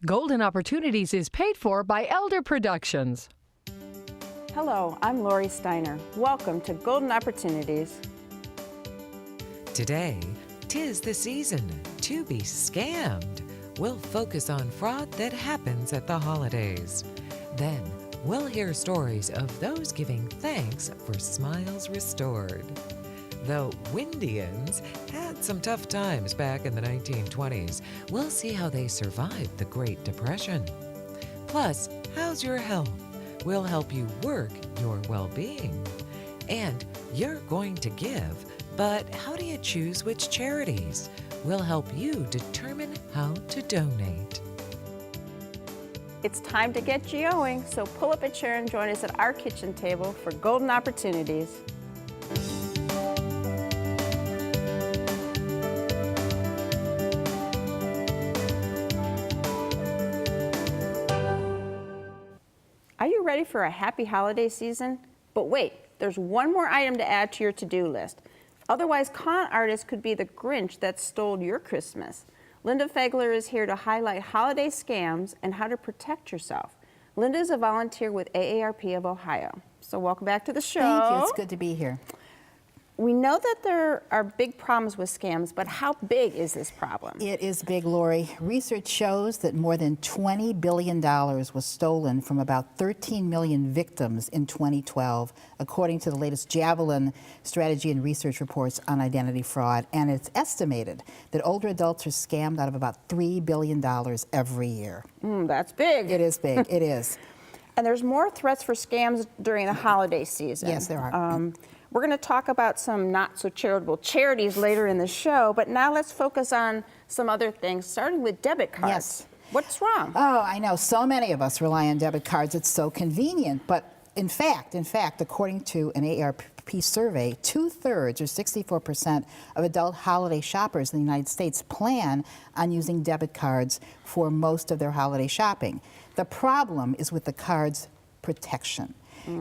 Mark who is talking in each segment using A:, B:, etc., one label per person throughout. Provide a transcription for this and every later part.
A: Golden Opportunities is paid for by Elder Productions.
B: Hello, I'm Lori Steiner. Welcome to Golden Opportunities.
C: Today, 'tis the season to be scammed. We'll focus on fraud that happens at the holidays. Then, we'll hear stories of those giving thanks for smiles restored. Though Windians had some tough times back in the 1920s, we'll see how they survived the Great Depression. Plus, how's your health? We'll help you work your well-being. And you're going to give, but how do you choose which charities? We'll help you determine how to donate.
B: It's time to get going, so pull up a chair and join us at our kitchen table for Golden Opportunities. Are you ready for a happy holiday season? But wait, there's one more item to add to your to-do list. Otherwise, con artists could be the Grinch that stole your Christmas. Linda Fegler is here to highlight holiday scams and how to protect yourself. Linda is a volunteer with AARP of Ohio. So welcome back to the show.
D: Thank you. It's good to be here.
B: We know that there are big problems with scams, but how big is this problem?
D: It is big, Lori. Research shows that more than $20 billion was stolen from about 13 million victims in 2012, according to the latest Javelin Strategy and Research reports on identity fraud. And it's estimated that older adults are scammed out of about $3 billion every year.
B: That's big.
D: It is big. It is.
B: And there's more threats for scams during the holiday season.
D: Yes, there are.
B: We're going to talk about some not-so-charitable charities later in the show, but now let's focus on some other things, starting with debit cards.
D: Yes.
B: What's wrong?
D: Oh, I know. So many of us rely on debit cards. It's so convenient. But in fact, according to an AARP survey, 2/3 or 64% of adult holiday shoppers in the United States plan on using debit cards for most of their holiday shopping. The problem is with the card's protection.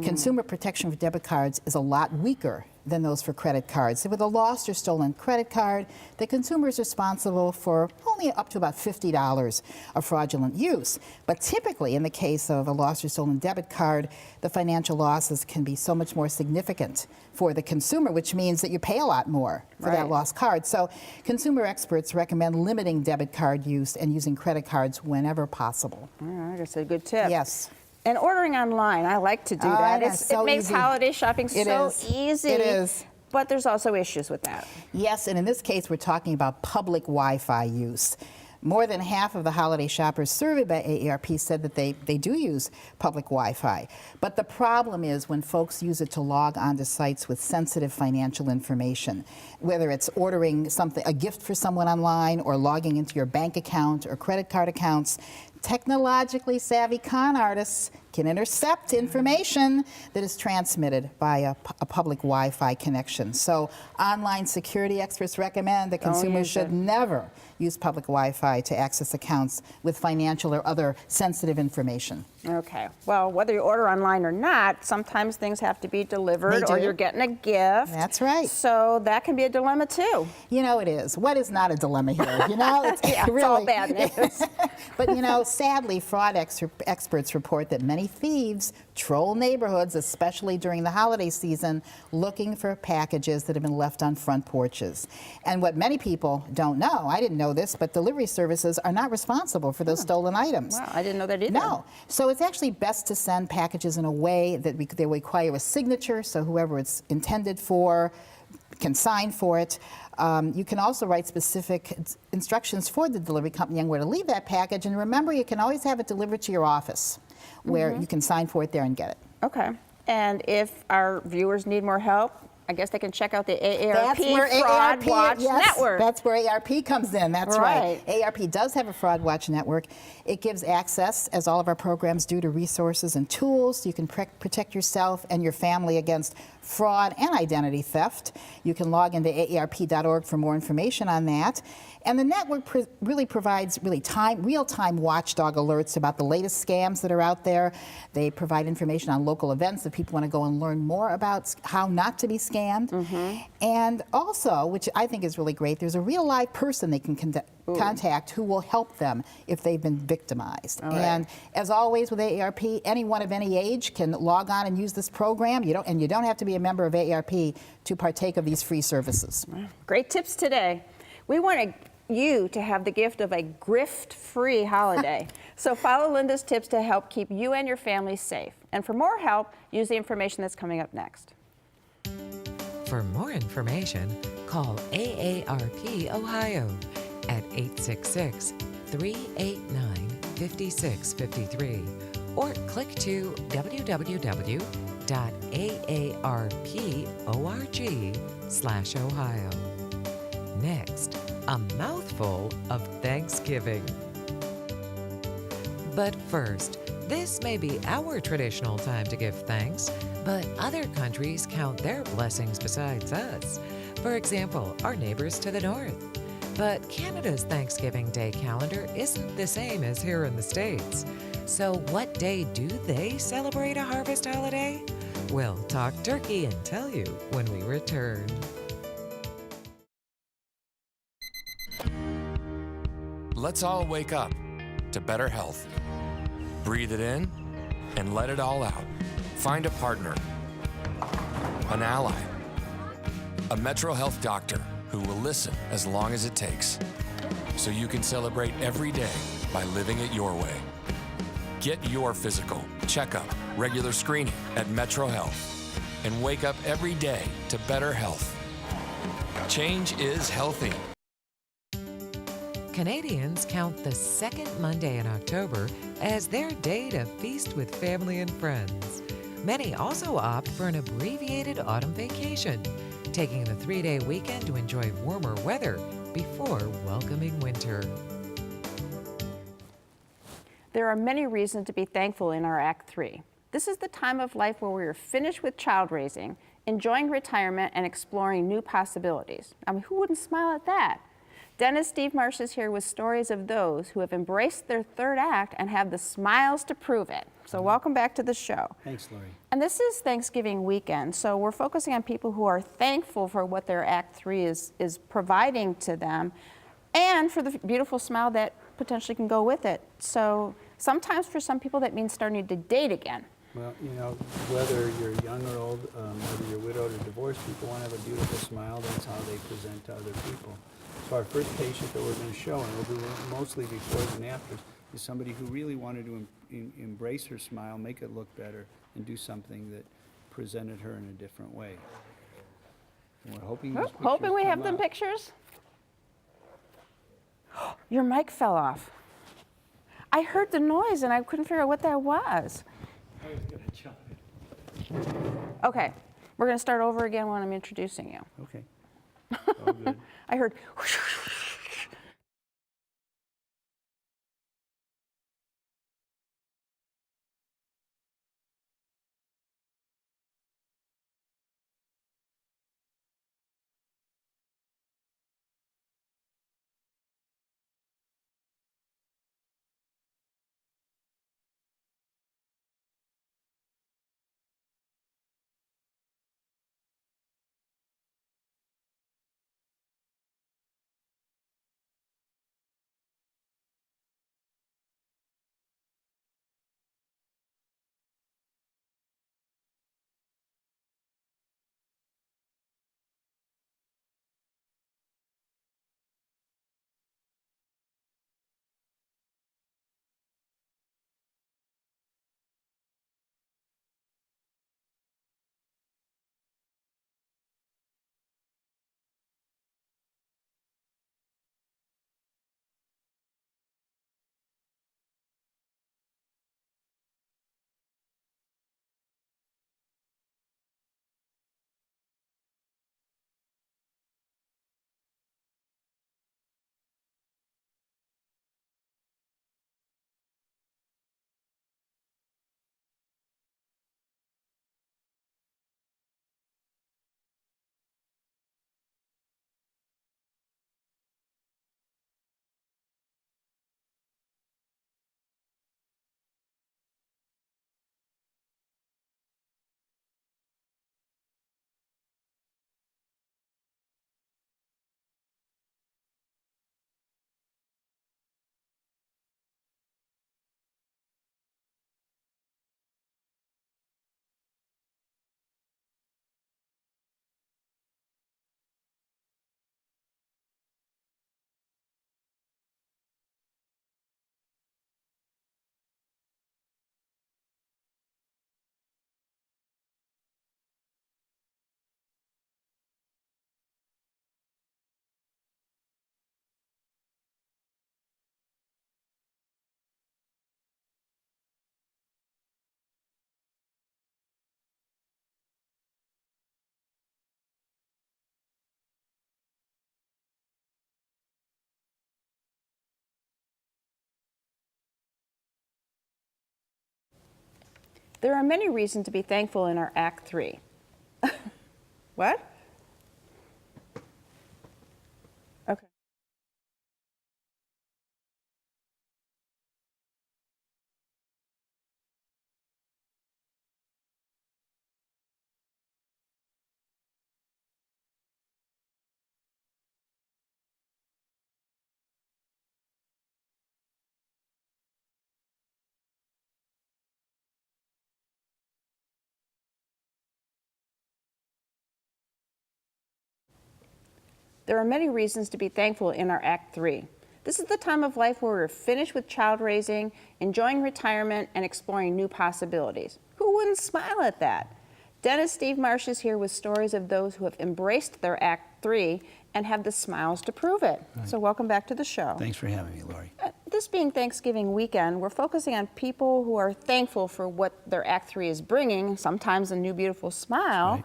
D: Consumer protection for debit cards is a lot weaker than those for credit cards. With a lost or stolen credit card, the consumer is responsible for only up to about $50 of fraudulent use. But typically, in the case of a lost or stolen debit card, the financial losses can be so much more significant for the consumer, which means that you pay a lot more for that lost card. So consumer experts recommend limiting debit card use and using credit cards whenever possible.
B: All right, that's a good tip.
D: Yes.
B: And ordering online, I like to do that.
D: So
B: it makes
D: easy.
B: Holiday shopping so easy.
D: It is.
B: But there's also issues with that.
D: Yes, and in this case, we're talking about public Wi-Fi use. More than half of the holiday shoppers surveyed by AARP said that they do use public Wi-Fi. But the problem is when folks use it to log onto sites with sensitive financial information, whether it's ordering something, a gift for someone online, or logging into your bank account or credit card accounts. Technologically savvy con artists can intercept information that is transmitted by a public Wi-Fi connection. So online security experts recommend that consumers should never use public Wi-Fi to access accounts with financial or other sensitive information.
B: Okay. Well, whether you order online or not, sometimes things have to be delivered or you're getting a gift.
D: That's right.
B: So that can be a dilemma too.
D: You know, it is. What is not a dilemma here? You know, it's,
B: it's all bad news.
D: But you know, sadly, fraud experts report that many thieves troll neighborhoods, especially during the holiday season, looking for packages that have been left on front porches. And what many people don't know, I didn't know this, but delivery services are not responsible for those stolen items.
B: Wow, I didn't know that either.
D: No. So it's actually best to send packages in a way that they require a signature, so whoever it's intended for can sign for it. You can also write specific instructions for the delivery company on where to leave that package. And remember, you can always have it delivered to your office where you can sign for it there and get it.
B: Okay. And if our viewers need more help, I guess they can check out the AARP Fraud Watch Network.
D: That's where AARP comes in. That's right. AARP does have a Fraud Watch Network. It gives access, as all of our programs do, to resources and tools so you can protect yourself and your family against fraud, and identity theft. You can log into aarp.org for more information on that. And the network really provides real-time watchdog alerts about the latest scams that are out there. They provide information on local events if people want to go and learn more about how not to be scammed. And also, which I think is really great, there's a real live person they can contact who will help them if they've been victimized. And as always with AARP, anyone of any age can log on and use this program. You don't have to be a member of AARP to partake of these free services.
B: Great tips today. We want you to have the gift of a grift-free holiday. So follow Linda's tips to help keep you and your family safe. And for more help, use the information that's coming up next.
C: For more information, call AARP Ohio at 866-389-5653 or click to www.aarp.org/Ohio. Next, a mouthful of Thanksgiving. But first, this may be our traditional time to give thanks, but other countries count their blessings besides us. For example, our neighbors to the north. But Canada's Thanksgiving Day calendar isn't the same as here in the States. So what day do they celebrate a harvest holiday? We'll talk turkey and tell you when we return.
E: Let's all wake up to better health. Breathe it in and let it all out. Find a partner, an ally, a Metro Health doctor who will listen as long as it takes, so you can celebrate every day by living it your way. Get your physical, checkup, regular screening at Metro Health, and wake up every day to better health. Change is healthy.
C: Canadians count the second Monday in October as their day to feast with family and friends. Many also opt for an abbreviated autumn vacation, taking the 3-day weekend to enjoy warmer weather before welcoming winter.
B: There are many reasons to be thankful in our Act 3. This is the time of life where we are finished with child raising, enjoying retirement, and exploring new possibilities. I mean, who wouldn't smile at that? Dennis Steve Marsh is here with stories of those who have embraced their third act and have the smiles to prove it. So welcome back to the show.
F: Thanks, Lori.
B: And this is Thanksgiving weekend, so we're focusing on people who are thankful for what their Act 3 is providing to them, and for the beautiful smile that potentially can go with it. So sometimes for some people that means starting to date again.
F: Well, you know, whether you're young or old, whether you're widowed or divorced, people want to have a beautiful smile. That's how they present to other people. So our first patient that we're going to show, and we'll do mostly befores and afters, is somebody who really wanted to embrace her smile, make it look better, and do something that presented her in a different way. And we're hoping these pictures
B: Hoping we
F: come
B: have them
F: up.
B: pictures. Your mic fell off. I heard the noise and I couldn't figure out what that was.
F: I was going to jump in.
B: Okay, we're going to start over again when I'm introducing you.
F: Okay. All good.
B: I heard There are many reasons to be thankful in our Act 3. What? Okay. There are many reasons to be thankful in our Act 3. This is the time of life where we're finished with child raising, enjoying retirement, and exploring new possibilities. Who wouldn't smile at that? Dentist Steve Marsh is here with stories of those who have embraced their Act 3 and have the smiles to prove it.
F: Right.
B: So welcome back to the show.
F: Thanks for having me, Lori.
B: This being Thanksgiving weekend, we're focusing on people who are thankful for what their Act 3 is bringing, sometimes a new beautiful smile,
F: Right.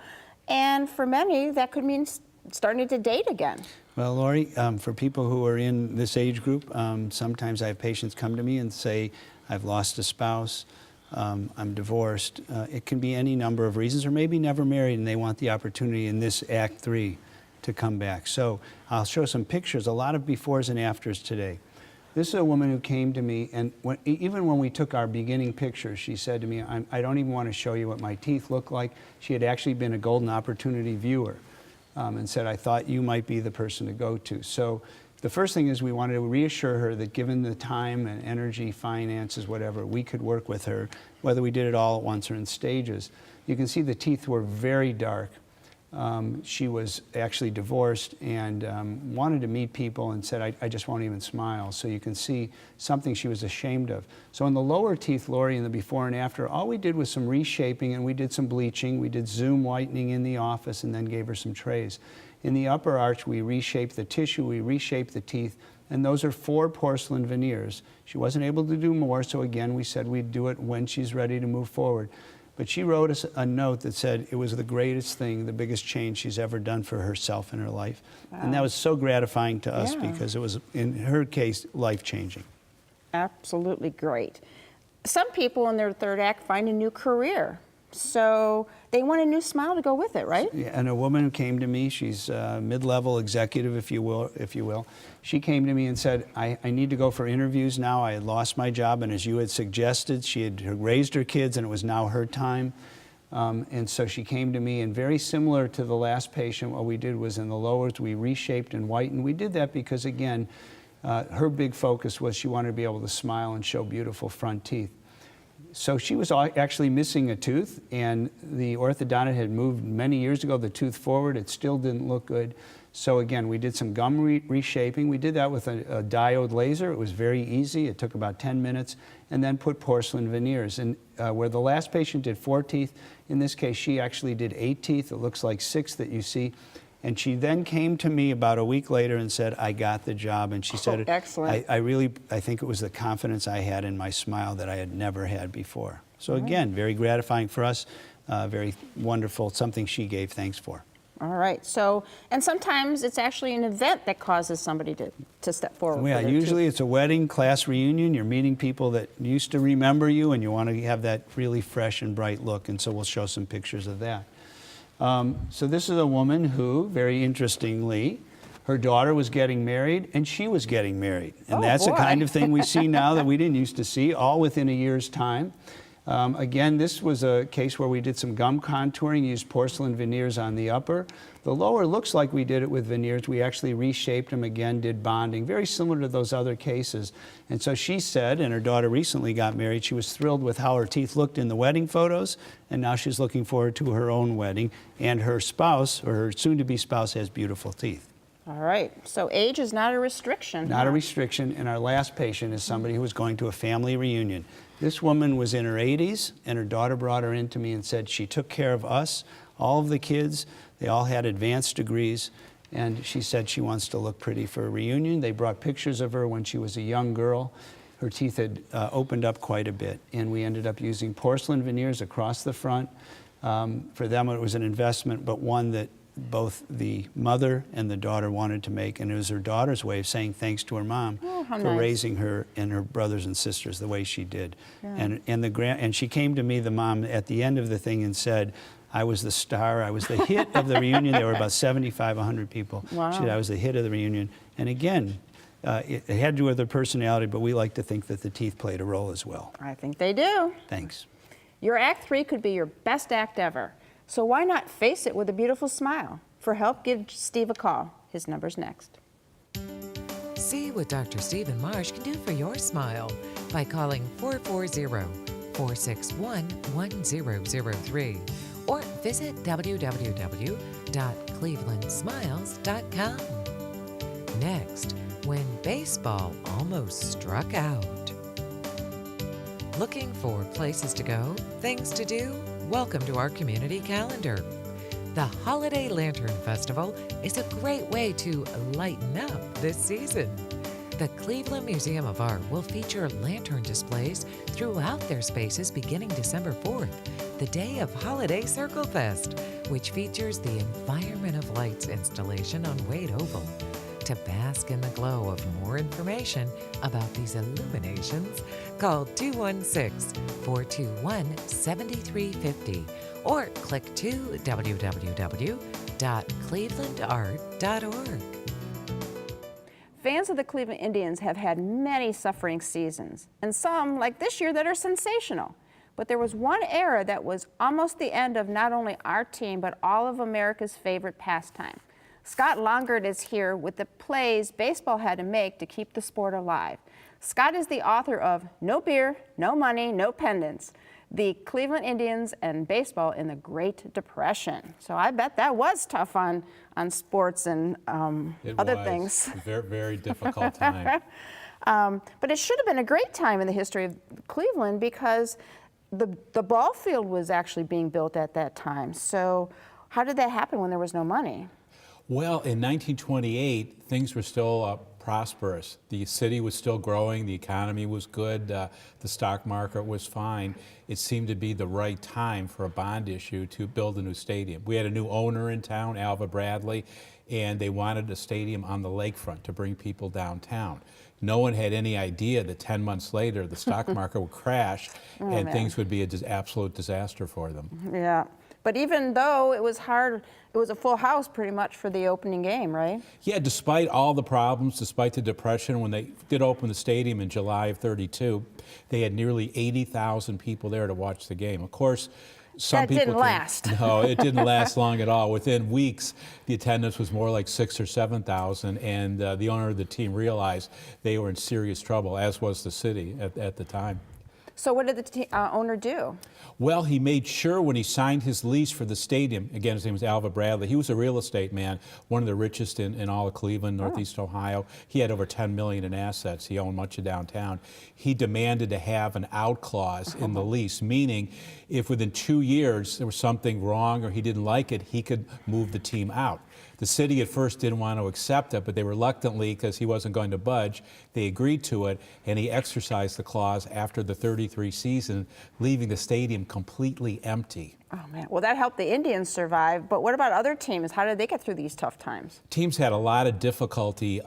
B: and for many that could mean starting to date again.
F: Well, Lori, for people who are in this age group, sometimes I have patients come to me and say, I've lost a spouse, I'm divorced. It can be any number of reasons, or maybe never married and they want the opportunity in this Act 3 to come back. So I'll show some pictures, a lot of befores and afters today. This is a woman who came to me, and even when we took our beginning pictures, she said to me, I don't even want to show you what my teeth look like. She had actually been a Golden Opportunity viewer. And said, I thought you might be the person to go to. So the first thing is we wanted to reassure her that given the time and energy, finances, whatever, we could work with her, whether we did it all at once or in stages. You can see the teeth were very dark. She was actually divorced and wanted to meet people and said, I just won't even smile. So you can see something she was ashamed of. So in the lower teeth, Lori, in the before and after, all we did was some reshaping and we did some bleaching. We did Zoom whitening in the office and then gave her some trays. In the upper arch, we reshaped the tissue, we reshaped the teeth, and those are 4 porcelain veneers. She wasn't able to do more, so again, we said we'd do it when she's ready to move forward. But she wrote us a note that said it was the greatest thing, the biggest change she's ever done for herself in her life. Wow. And that was so gratifying to us because it was, in her case, life-changing.
B: Absolutely great. Some people in their third act find a new career. So they want a new smile to go with it, right?
F: Yeah, and a woman who came to me, she's a mid-level executive, if you will. She came to me and said, I need to go for interviews now. I had lost my job, and as you had suggested, she had raised her kids, and it was now her time. And so she came to me, and very similar to the last patient, what we did was in the lowers, we reshaped and whitened. We did that because, again, her big focus was she wanted to be able to smile and show beautiful front teeth. So she was actually missing a tooth, and the orthodontist had moved many years ago the tooth forward. It still didn't look good. So again, we did some gum reshaping. We did that with a diode laser. It was very easy. It took about 10 minutes, and then put porcelain veneers. And where the last patient did 4 teeth, in this case, she actually did 8 teeth. It looks like 6 that you see. And she then came to me about a week later and said, I got the job. And she said,
B: excellent.
F: I think it was the confidence I had in my smile that I had never had before. So again, very gratifying for us, very wonderful, something she gave thanks for.
B: All right. So, and sometimes it's actually an event that causes somebody to step forward.
F: Yeah, usually it's a wedding, class reunion. You're meeting people that used to remember you, and you want to have that really fresh and bright look. And so we'll show some pictures of that. So this is a woman who, very interestingly, her daughter was getting married and she was getting married. And that's the kind of thing we see now that we didn't used to see, all within a year's time. Again, this was a case where we did some gum contouring, used porcelain veneers on the upper. The lower looks like we did it with veneers. We actually reshaped them again, did bonding, very similar to those other cases. And so she said, and her daughter recently got married, she was thrilled with how her teeth looked in the wedding photos, and now she's looking forward to her own wedding. And her spouse, or her soon-to-be spouse, has beautiful teeth.
B: All right. So age is not a restriction.
F: Not a restriction. And our last patient is somebody who was going to a family reunion. This woman was in her 80s, and her daughter brought her in to me and said she took care of us, all of the kids. They all had advanced degrees, and she said she wants to look pretty for a reunion. They brought pictures of her when she was a young girl. Her teeth had opened up quite a bit, and we ended up using porcelain veneers across the front. For them, it was an investment, but one that both the mother and the daughter wanted to make, and it was her daughter's way of saying thanks to her mom
B: how
F: for
B: nice.
F: raising her and her brothers and sisters the way she did. And she came to me, the mom, at the end of the thing and said, I was the star, I was the hit of the reunion. There were about 75, 100 people.
B: Wow.
F: She said, I was the hit of the reunion. And again, it had to do with her personality, but we like to think that the teeth played a role as well.
B: I think they do.
F: Thanks.
B: Your Act 3 could be your best act ever. So why not face it with a beautiful smile? For help, give Steve a call. His number's next.
C: See what Dr. Stephen Marsh can do for your smile by calling 440-461-1003 or visit www.clevelandsmiles.com. Next, when baseball almost struck out. Looking for places to go, things to do? Welcome to our community calendar. The Holiday Lantern Festival is a great way to lighten up this season. The Cleveland Museum of Art will feature lantern displays throughout their spaces beginning December 4th, the day of Holiday Circle Fest, which features the Environment of Lights installation on Wade Oval. To bask in the glow of more information about these illuminations, call 216-421-7350 or click to www.clevelandart.org.
B: Fans of the Cleveland Indians have had many suffering seasons, and some, like this year, that are sensational. But there was one era that was almost the end of not only our team, but all of America's favorite pastime. Scott Longard is here with the plays baseball had to make to keep the sport alive. Scott is the author of No Beer, No Money, No Pendants, The Cleveland Indians and Baseball in the Great Depression. So I bet that was tough on sports and other things.
G: It was a very, very difficult time.
B: But it should have been a great time in the history of Cleveland because the ball field was actually being built at that time. So how did that happen when there was no money?
G: Well, in 1928, things were still prosperous. The city was still growing, the economy was good, the stock market was fine. It seemed to be the right time for a bond issue to build a new stadium. We had a new owner in town, Alva Bradley, and they wanted a stadium on the lakefront to bring people downtown. No one had any idea that 10 months later the stock market would crash and things would be an absolute disaster for them.
B: Yeah. But even though it was hard, it was a full house pretty much for the opening game, right?
G: Yeah, despite all the problems, despite the Depression, when they did open the stadium in July of '32, they had nearly 80,000 people there to watch the game. Of course, some people
B: didn't last.
G: No, it didn't last long at all. Within weeks, the attendance was more like 6,000 or 7,000, and the owner of the team realized they were in serious trouble, as was the city at the time.
B: So what did the owner do?
G: Well, he made sure when he signed his lease for the stadium, again, his name was Alva Bradley, he was a real estate man, one of the richest in all of Cleveland, Northeast Ohio. He had over $10 million in assets. He owned much of downtown. He demanded to have an out clause in the lease, meaning if within 2 years there was something wrong or he didn't like it, he could move the team out. The city at first didn't want to accept it, but they reluctantly, because he wasn't going to budge, they agreed to it, and he exercised the clause after the '33 season, leaving the stadium completely empty.
B: Oh, man. Well, that helped the Indians survive, but what about other teams? How did they get through these tough times?
G: Teams had a lot of difficulty.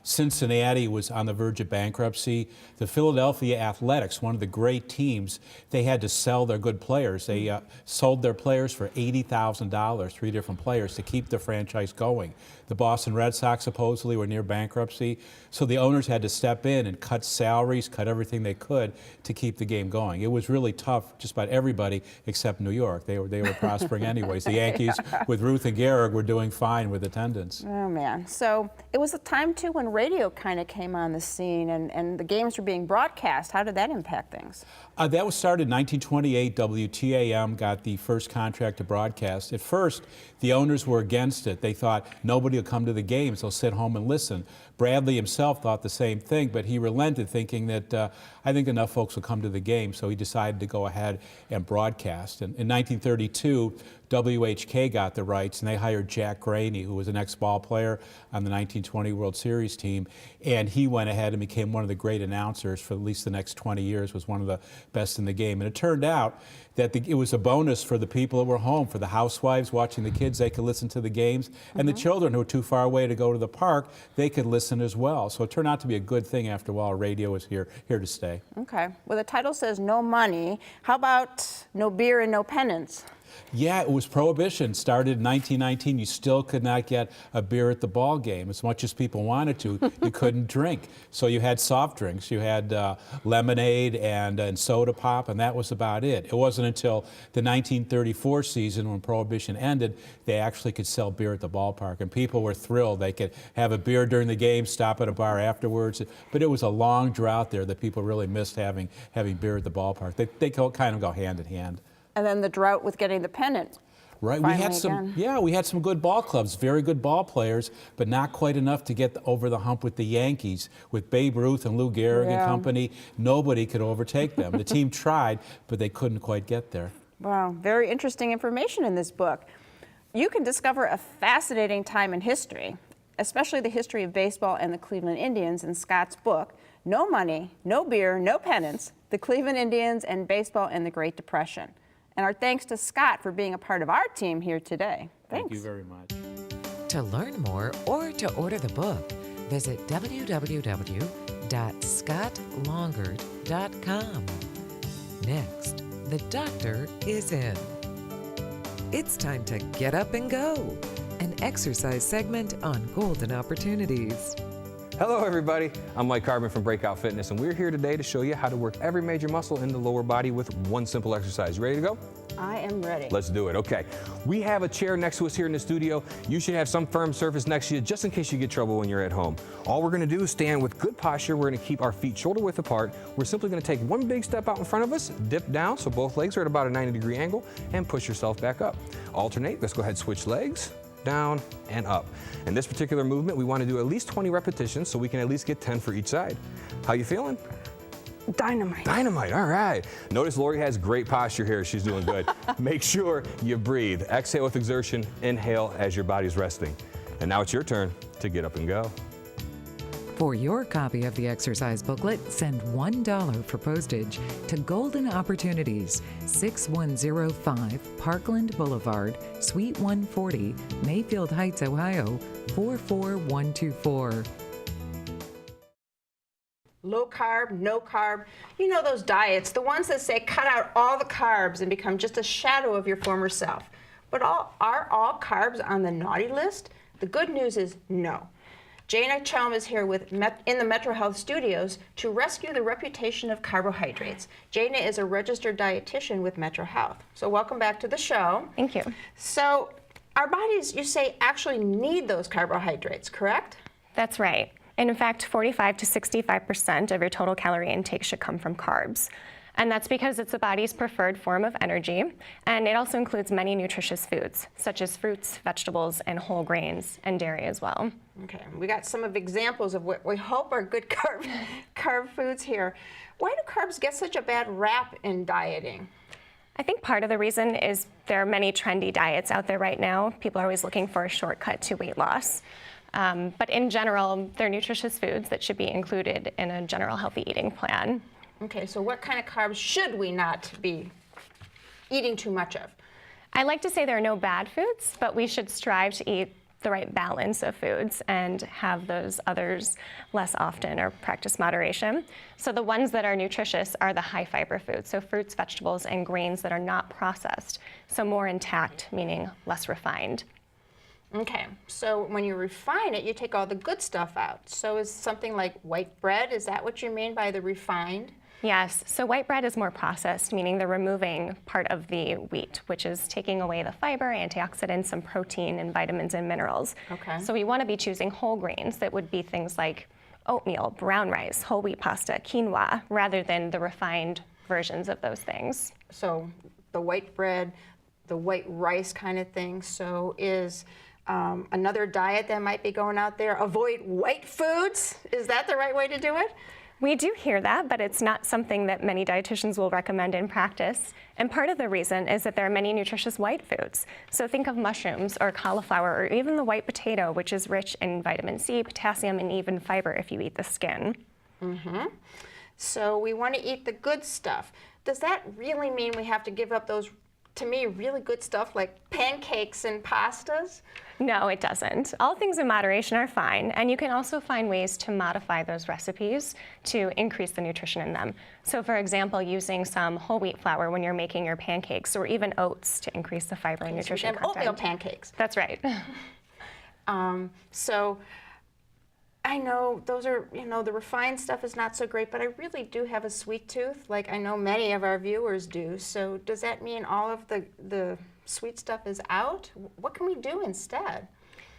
G: Cincinnati was on the verge of bankruptcy. The Philadelphia Athletics, one of the great teams, they had to sell their good players. They sold their players for $80,000, 3 different players, to keep the franchise going. The Boston Red Sox supposedly were near bankruptcy, so the owners had to step in and cut salaries, cut everything they could to keep the game going. It was really tough, just about everybody except New York. They were prospering anyways. The Yankees, with Ruth and Gehrig, were doing fine with attendance.
B: Oh, man. So it was a time, too, when radio kind of came on the scene and the games were being broadcast. How did that impact things?
G: That was started in 1928. WTAM got the first contract to broadcast. At first, the owners were against it. They thought nobody will come to the games. They'll sit home and listen. Bradley himself thought the same thing, but he relented, thinking that I think enough folks will come to the game, so he decided to go ahead and broadcast. And in 1930, 1932, WHK got the rights, and they hired Jack Graney, who was an ex-ball player on the 1920 World Series team, and he went ahead and became one of the great announcers for at least the next 20 years, was one of the best in the game. And it turned out that it was a bonus for the people that were home, for the housewives watching the kids. They could listen to the games, and the children who were too far away to go to the park, they could listen as well. So it turned out to be a good thing after a while. Radio was here to stay.
B: Okay. Well, the title says no money. How about no beer and no penance?
G: Yeah, it was prohibition. Started in 1919. You still could not get a beer at the ball game. As much as people wanted to, you couldn't drink. So you had soft drinks. You had lemonade and soda pop, and that was about it. It wasn't until the 1934 season, when prohibition ended, they actually could sell beer at the ballpark, and people were thrilled. They could have a beer during the game, stop at a bar afterwards. But it was a long drought there that people really missed having beer at the ballpark. They kind of go hand in hand.
B: And then the drought with getting the pennant.
G: Right, we had some good ball clubs, very good ball players, but not quite enough to get over the hump with the Yankees. With Babe Ruth and Lou Gehrig and company, nobody could overtake them. The team tried, but they couldn't quite get there.
B: Wow, very interesting information in this book. You can discover a fascinating time in history, especially the history of baseball and the Cleveland Indians, in Scott's book, No Money, No Beer, No Penance, The Cleveland Indians and Baseball in the Great Depression. And our thanks to Scott for being a part of our team here today. Thanks.
G: Thank you very much.
C: To learn more or to order the book, visit www.scottlongert.com. Next, the doctor is in. It's time to get up and go, an exercise segment on golden opportunities.
H: Hello everybody, I'm Mike Carbon from Breakout Fitness, and we're here today to show you how to work every major muscle in the lower body with one simple exercise. You ready to go?
B: I am ready.
H: Let's do it. Okay, we have a chair next to us here in the studio. You should have some firm surface next to you just in case you get trouble when you're at home. All we're going to do is stand with good posture. We're going to keep our feet shoulder width apart. We're simply going to take one big step out in front of us, dip down so both legs are at about a 90-degree angle, and push yourself back up. Alternate. Let's go ahead and switch legs. Down and up. In this particular movement, we want to do at least 20 repetitions so we can at least get 10 for each side. How you feeling?
B: Dynamite.
H: Dynamite, all right. Notice Lori has great posture here. She's doing good. Make sure you breathe. Exhale with exertion. Inhale as your body's resting. And now it's your turn to get up and go.
C: For your copy of the exercise booklet, send $1 for postage to Golden Opportunities, 6105 Parkland Boulevard, Suite 140, Mayfield Heights, Ohio, 44124.
B: Low carb, no carb. You know those diets, the ones that say cut out all the carbs and become just a shadow of your former self. But are all carbs on the naughty list? The good news is no. Jana Chalm is here in the Metro Health studios to rescue the reputation of carbohydrates. Jana is a registered dietitian with Metro Health. So welcome back to the show.
I: Thank you.
B: So our bodies, you say, actually need those carbohydrates, correct?
I: That's right. And in fact, 45 to 65% of your total calorie intake should come from carbs. And that's because it's the body's preferred form of energy, and it also includes many nutritious foods, such as fruits, vegetables, and whole grains, and dairy as well.
B: Okay, we got some of examples of what we hope are good carb foods here. Why do carbs get such a bad rap in dieting?
I: I think part of the reason is there are many trendy diets out there right now. People are always looking for a shortcut to weight loss. But in general, they're nutritious foods that should be included in a general healthy eating plan.
B: Okay, so what kind of carbs should we not be eating too much of?
I: I like to say there are no bad foods, but we should strive to eat the right balance of foods and have those others less often or practice moderation. So the ones that are nutritious are the high fiber foods, so fruits, vegetables, and grains that are not processed, so more intact, meaning less refined.
B: Okay, so when you refine it, you take all the good stuff out. So is something like white bread, is that what you mean by the refined?
I: Yes, so white bread is more processed, meaning they're removing part of the wheat, which is taking away the fiber, antioxidants, some protein, and vitamins and minerals.
B: Okay.
I: So we want to be choosing whole grains that would be things like oatmeal, brown rice, whole wheat pasta, quinoa, rather than the refined versions of those things.
B: So the white bread, the white rice kind of thing. So is another diet that might be going out there, avoid white foods? Is that the right way to do it?
I: We do hear that, but it's not something that many dietitians will recommend in practice. And part of the reason is that there are many nutritious white foods. So think of mushrooms or cauliflower or even the white potato, which is rich in vitamin C, potassium, and even fiber if you eat the skin.
B: So we want to eat the good stuff. Does that really mean we have to give up those, to me, really good stuff like pancakes and pastas?
I: No, it doesn't. All things in moderation are fine, and you can also find ways to modify those recipes to increase the nutrition in them. So for example, using some whole wheat flour when you're making your pancakes, or even oats to increase the fiber and nutrition content.
B: Oatmeal pancakes.
I: That's right.
B: So I know those are, the refined stuff is not so great, but I really do have a sweet tooth, like I know many of our viewers do. So does that mean all of the sweet stuff is out? What can we do instead?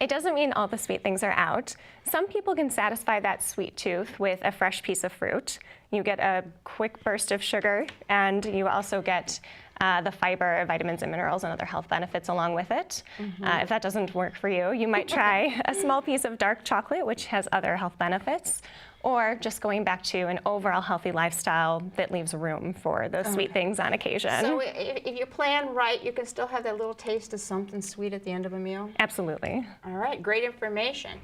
I: It doesn't mean all the sweet things are out. Some people can satisfy that sweet tooth with a fresh piece of fruit. You get a quick burst of sugar, and you also get the fiber, vitamins and minerals and other health benefits along with it. If that doesn't work for you, you might try a small piece of dark chocolate, which has other health benefits, or just going back to an overall healthy lifestyle that leaves room for those sweet things on occasion.
B: So if you plan right, you can still have that little taste of something sweet at the end of a meal?
I: Absolutely.
B: All right, great information.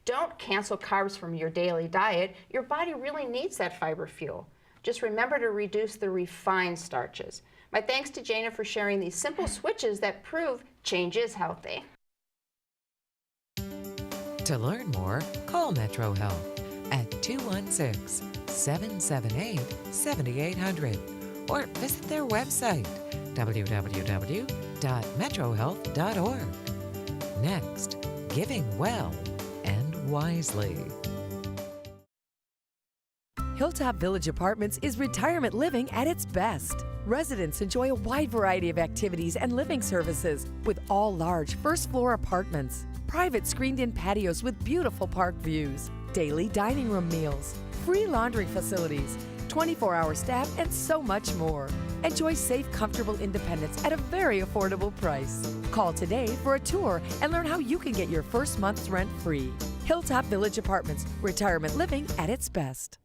B: Don't cancel carbs from your daily diet. Your body really needs that fiber fuel. Just remember to reduce the refined starches. My thanks to Jana for sharing these simple switches that prove change is healthy.
C: To learn more, call Metro Health at 216-778-7800 or visit their website, www.metrohealth.org. Next, giving well and wisely.
J: Hilltop Village Apartments is retirement living at its best. Residents enjoy a wide variety of activities and living services with all large first-floor apartments, private screened-in patios with beautiful park views, daily dining room meals, free laundry facilities, 24-hour staff, and so much more. Enjoy safe, comfortable independence at a very affordable price. Call today for a tour and learn how you can get your first month's rent free. Hilltop Village Apartments, retirement living at its best.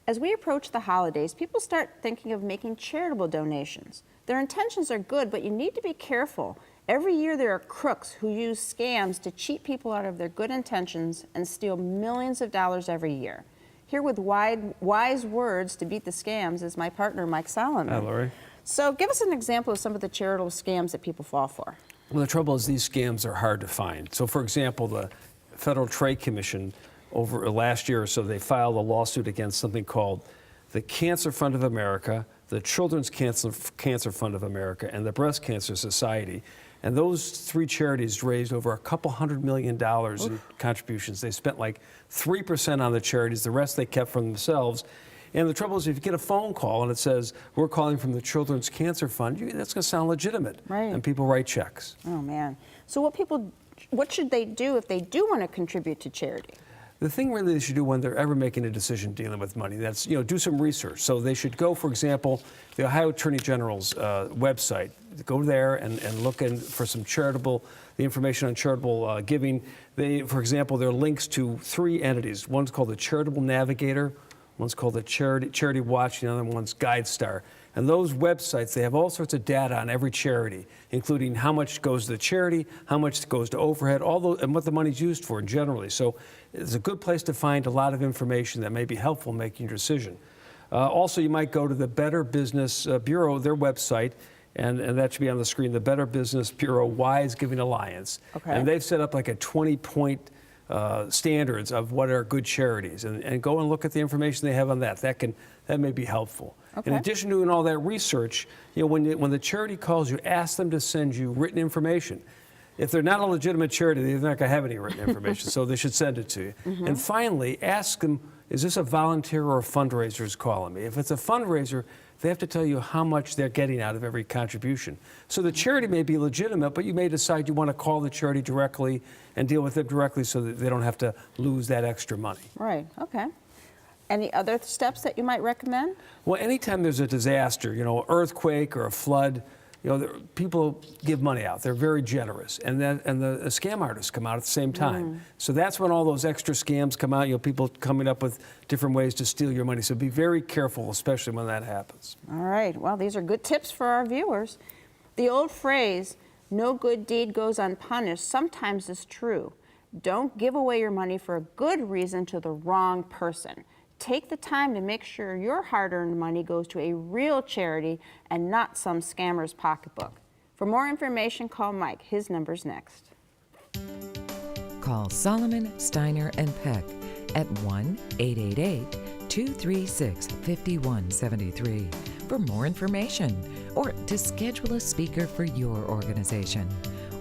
B: As we approach the holidays, people start thinking of making charitable donations. Their intentions are good, but you need to be careful. Every year there are crooks who use scams to cheat people out of their good intentions and steal millions of dollars every year. Here with wise words to beat the scams is my partner, Mike Solomon.
K: Hi, Lori.
B: So give us an example of some of the charitable scams that people fall for.
K: Well, the trouble is these scams are hard to find. So, for example, the Federal Trade Commission over last year or so, they filed a lawsuit against something called the Cancer Fund of America, the Children's Cancer Fund of America, and the Breast Cancer Society. And those three charities raised over a couple $100 million in contributions. They spent like 3% on the charities. The rest they kept for themselves. And the trouble is, if you get a phone call and it says, we're calling from the Children's Cancer Fund, that's going to sound legitimate.
B: Right.
K: And people write checks.
B: Oh, man. So what should they do if they do want to contribute to charity?
K: The thing really they should do when they're ever making a decision dealing with money, that's, do some research. So they should go, for example, the Ohio Attorney General's website, go there and look for some the information on charitable giving. For example, there are links to 3 entities. One's called the Charitable Navigator, one's called the Charity Watch, the other one's GuideStar. And those websites, they have all sorts of data on every charity, including how much goes to the charity, how much goes to overhead, and what the money's used for generally. So it's a good place to find a lot of information that may be helpful in making your decision. Also, you might go to the Better Business Bureau, their website, and that should be on the screen, the Better Business Bureau Wise Giving Alliance. Okay. And they've set up like a 20-point standards of what are good charities, and go and look at the information they have on that. That may be helpful. Okay. In addition to doing all that research, when the charity calls you, ask them to send you written information. If they're not a legitimate charity, they're not going to have any written information, so they should send it to you. Mm-hmm. And finally, ask them, is this a volunteer or a fundraiser who's calling me? If it's a fundraiser, they have to tell you how much they're getting out of every contribution. So the charity may be legitimate, but you may decide you want to call the charity directly and deal with them directly so that they don't have to lose that extra money.
B: Right, okay. Any other steps that you might recommend?
K: Well, anytime there's a disaster, earthquake or a flood, You know, people give money out. They're very generous, and the scam artists come out at the same time. So that's when all those extra scams come out. You know, people coming up with different ways to steal your money. So be very careful, especially when that happens.
B: All right. Well, these are good tips for our viewers. The old phrase, "No good deed goes unpunished," sometimes is true. Don't give away your money for a good reason to the wrong person. Take the time to make sure your hard-earned money goes to a real charity and not some scammer's pocketbook. For more information, call Mike. His number's next.
C: Call Solomon, Steiner, and Peck at 1-888-236-5173 for more information or to schedule a speaker for your organization.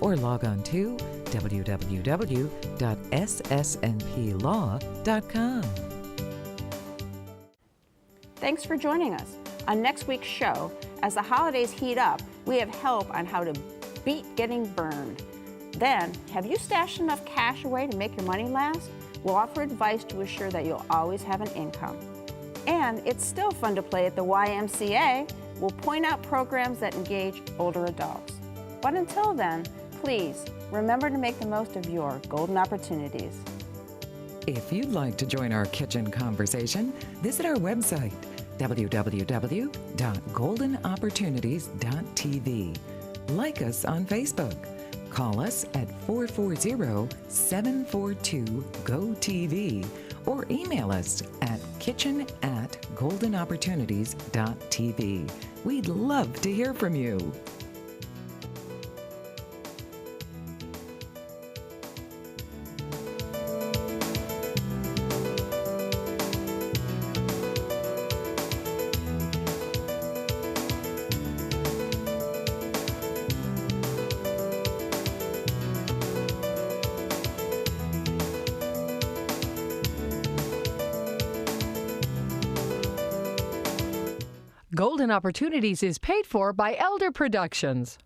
C: Or log on to www.ssnplaw.com.
B: Thanks for joining us. On next week's show, as the holidays heat up, we have help on how to beat getting burned. Then, have you stashed enough cash away to make your money last? We'll offer advice to assure that you'll always have an income. And it's still fun to play at the YMCA. We'll point out programs that engage older adults. But until then, please remember to make the most of your golden opportunities.
C: If you'd like to join our kitchen conversation, visit our website, www.goldenopportunities.tv. Like us on Facebook. Call us at 440-742-GO-TV or email us at kitchen@goldenopportunities.tv. We'd love to hear from you.
A: Golden Opportunities is paid for by Elder Productions.